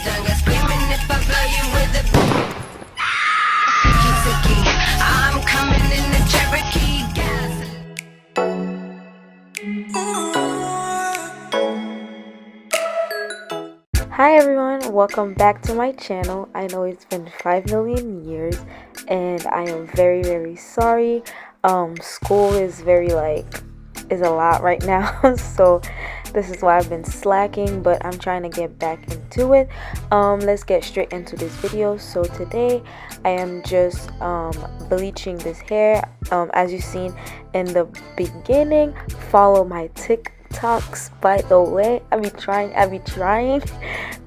Stung us screaming if I blow you with a Kiseki. I'm coming in the Cherokee gas. Hi everyone, welcome back to my channel. I know it's been 5 million years and I am very sorry. School is is a lot right now, so this is why I've been slacking, but I'm trying to get back into it. Let's get straight into this video. So today I am just bleaching this hair. As you've seen in the beginning, follow my TikToks, by the way. I be trying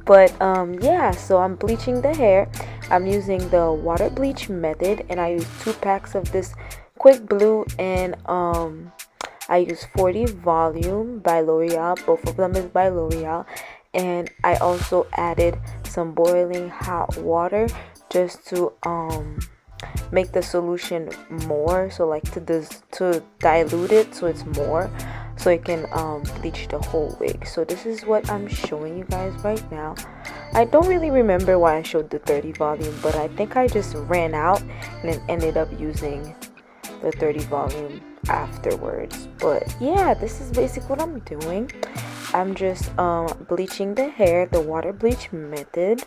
but yeah, so I'm bleaching the hair. I'm using the water bleach method, and I use 2 packs of this quick blue, and I use 40 volume by L'Oreal. Both of them is by L'Oreal. And I also added some boiling hot water just to make the solution more, so like to dilute it so it's more, so it can bleach the whole wig. So this is what I'm showing you guys right now. I don't really remember why I showed the 30 volume, but I think I just ran out and then ended up using the 30 volume afterwards. But yeah, this is basically what I'm doing. I'm just bleaching the hair the water bleach method.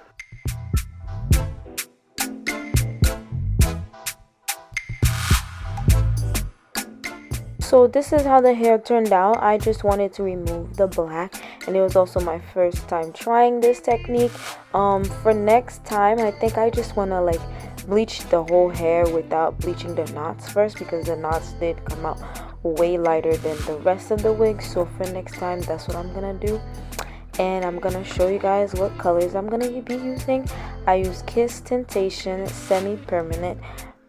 So this is how the hair turned out. I just wanted to remove the black, and it was also my first time trying this technique. For next time, I think I just want to like bleach the whole hair without bleaching the knots first, because the knots did come out way lighter than the rest of the wig. So for next time, that's what I'm gonna do, and I'm gonna show you guys what colors I'm gonna be using. I use Kiss Temptation Semi-Permanent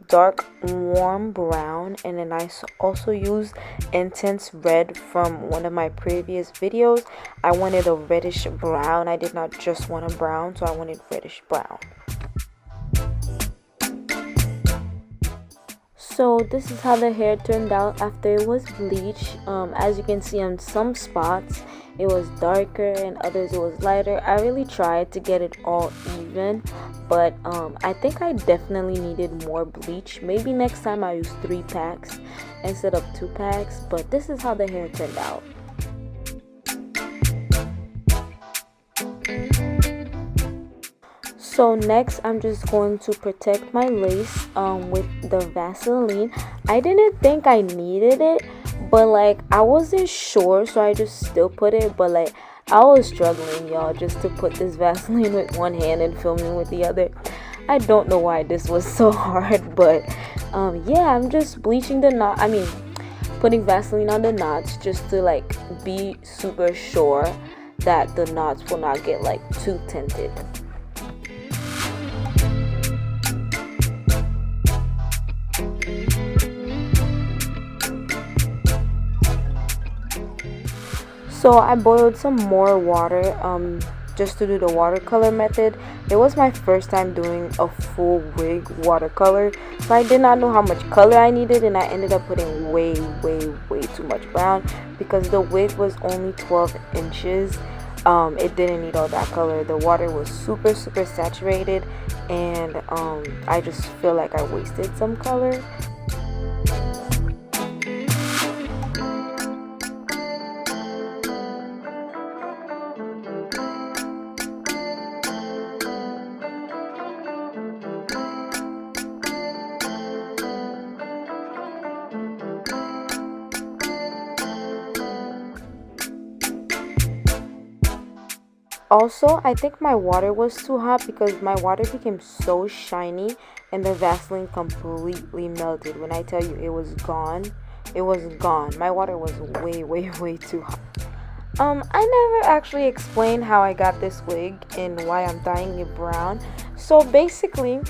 Dark Warm Brown, and then I also use Intense Red from one of my previous videos. I wanted a reddish brown. I did not just want a brown, so I wanted reddish brown. So this is how the hair turned out after it was bleached. As you can see, on some spots it was darker and others it was lighter. I really tried to get it all even, but I think I definitely needed more bleach. Maybe next time I use 3 packs instead of 2 packs, but this is how the hair turned out. So next, I'm just going to protect my lace with the Vaseline. I didn't think I needed it, but like I wasn't sure, so I just still put it. But like I was struggling, y'all, just to put this Vaseline with one hand and filming with the other. I don't know why this was so hard, but yeah, I'm just bleaching the knot. I mean, putting Vaseline on the knots just to like be super sure that the knots will not get like too tinted. So I boiled some more water just to do the watercolor method. It was my first time doing a full wig watercolor, so I did not know how much color I needed, and I ended up putting way too much brown because the wig was only 12 inches. It didn't need all that color. The water was super saturated, and I just feel like I wasted some color. Also, I think my water was too hot because my water became so shiny and the Vaseline completely melted. When I tell you it was gone, it was gone. My water was way too hot. I never actually explained how I got this wig and why I'm dyeing it brown. So basically,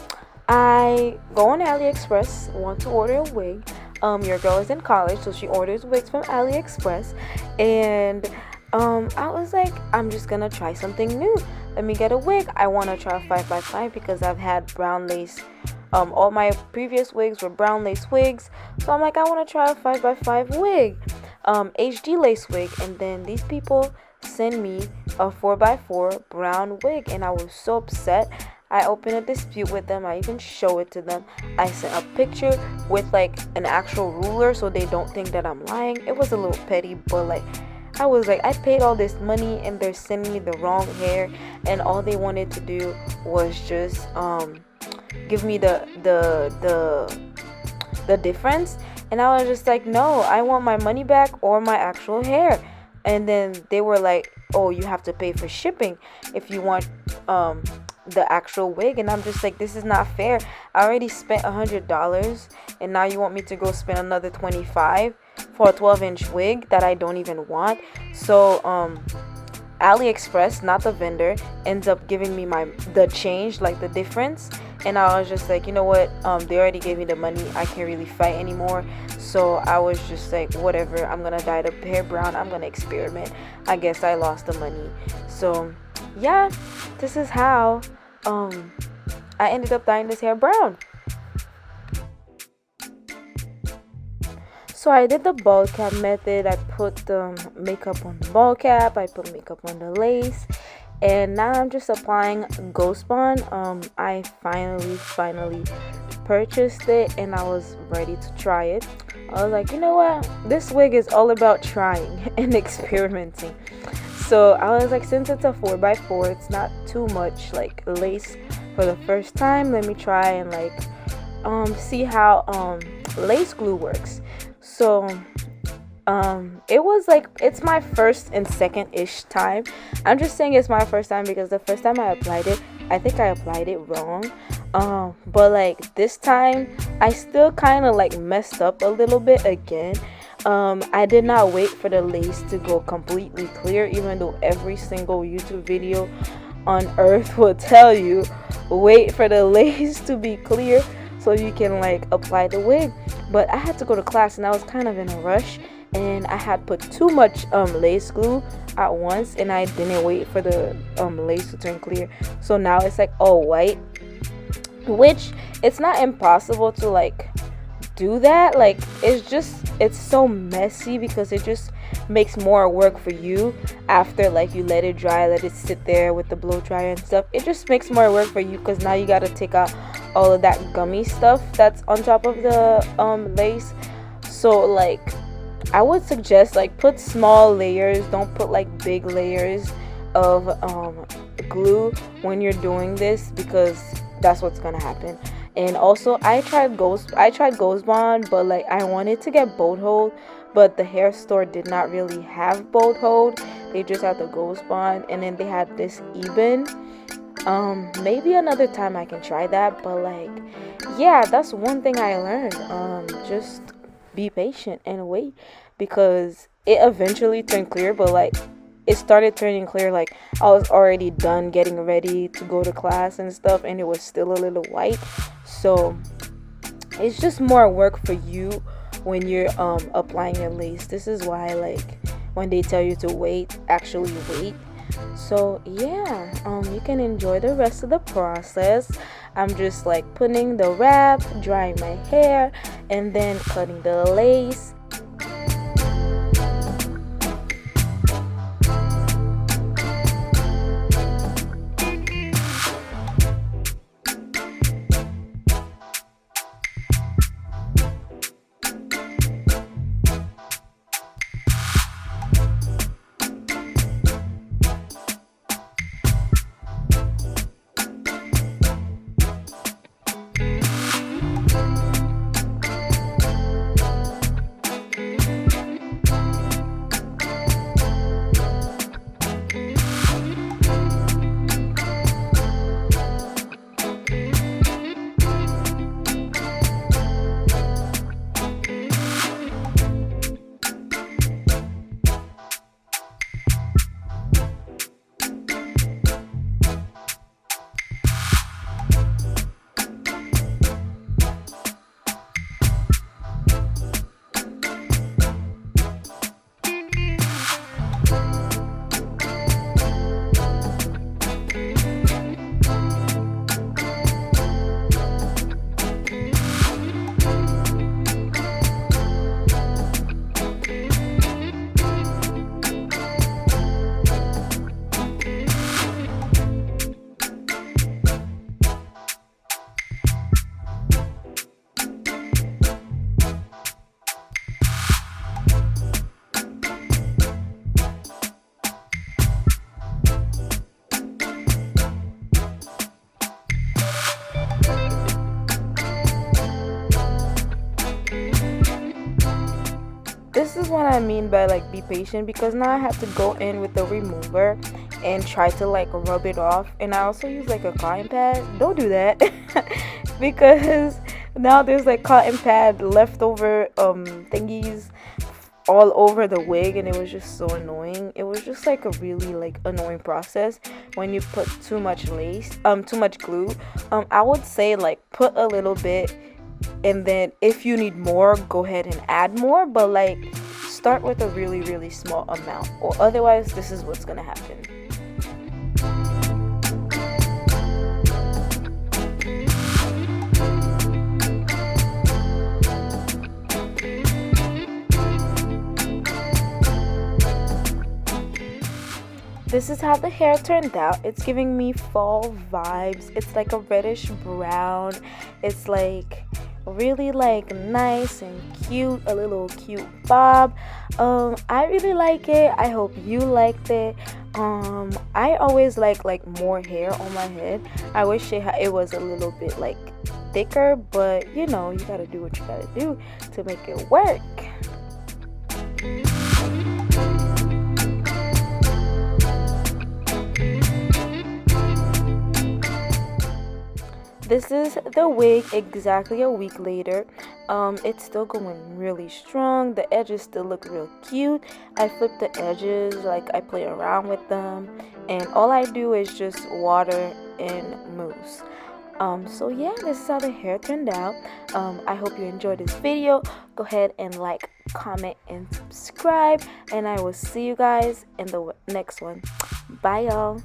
I go on AliExpress, want to order a wig. Your girl is in college, so she orders wigs from AliExpress, and I was like, I'm just gonna try something new. Let me get a wig. I want to try a 5x5 because I've had brown lace. All my previous wigs were brown lace wigs, so I'm like, I want to try a 5x5 wig, HD lace wig. And then these people send me a 4x4 brown wig, and I was so upset. I opened a dispute with them. I even show it to them. I sent a picture with like an actual ruler so they don't think that I'm lying. It was a little petty, but like I was like, I paid all this money and they're sending me the wrong hair, and all they wanted to do was just give me the difference. And I was just like, no, I want my money back or my actual hair. And then they were like, oh, you have to pay for shipping if you want the actual wig. And I'm just like, this is not fair. I already spent $100, and now you want me to go spend another $25 for a 12-inch wig that I don't even want. So AliExpress, not the vendor, ends up giving me the change, like the difference. And I was just like, you know what, they already gave me the money, I can't really fight anymore. So I was just like, whatever, I'm gonna dye the hair brown, I'm gonna experiment. I guess I lost the money. So yeah, this is how I ended up dyeing this hair brown. So I did the ball cap method. I put the makeup on the ball cap, I put makeup on the lace, and now I'm just applying Ghost Bond. I finally purchased it, and I was ready to try it. I was like, you know what, this wig is all about trying and experimenting. So I was like, since it's a 4x4, it's not too much like lace for the first time, let me try and like see how lace glue works. So it was like, it's my first and second-ish time. I'm just saying it's my first time because the first time I applied it, I think I applied it wrong. But like this time, I still kind of like messed up a little bit again. I did not wait for the lace to go completely clear, even though every single YouTube video on earth will tell you, wait for the lace to be clear so you can like apply the wig. But I had to go to class and I was kind of in a rush, and I had put too much lace glue at once, and I didn't wait for the lace to turn clear. So now it's like all white, which it's not impossible to like do that. Like it's so messy because it just makes more work for you after like you let it dry, let it sit there with the blow dryer and stuff. It just makes more work for you because now you got to take out all of that gummy stuff that's on top of the lace. So like I would suggest like put small layers, don't put like big layers of glue when you're doing this, because that's what's gonna happen. And also I tried Ghost Bond, but like I wanted to get boat hold, but the hair store did not really have boat hold. They just had the Ghost Bond, and then they had this Eben. Maybe another time I can try that, but like yeah, that's one thing I learned. Just be patient and wait, because it eventually turned clear, but like it started turning clear like I was already done getting ready to go to class and stuff, and it was still a little white. So it's just more work for you when you're applying your lace. This is why like when they tell you to wait, actually wait. So yeah, you can enjoy the rest of the process. I'm just like putting the wrap, drying my hair, and then cutting the lace. what I mean by like be patient, because now I have to go in with the remover and try to like rub it off, and I also use like a cotton pad. Don't do that because now there's like cotton pad leftover thingies all over the wig, and it was just so annoying. It was just like a really like annoying process when you put too much too much glue. I would say like put a little bit, and then if you need more, go ahead and add more, but like start with a really small amount, or otherwise this is what's gonna happen. This is how the hair turned out. It's giving me fall vibes. It's like a reddish brown. It's like really like nice and cute, a little cute bob. I really like it. I hope you liked it. I always like more hair on my head. I wish it was a little bit like thicker, but you know, you gotta do what you gotta do to make it work. This is the wig exactly a week later. It's still going really strong. The edges still look real cute. I flip the edges, like I play around with them, and all I do is just water and mousse. So yeah, this is how the hair turned out. I hope you enjoyed this video. Go ahead and like, comment, and subscribe, and I will see you guys in the next one. Bye y'all.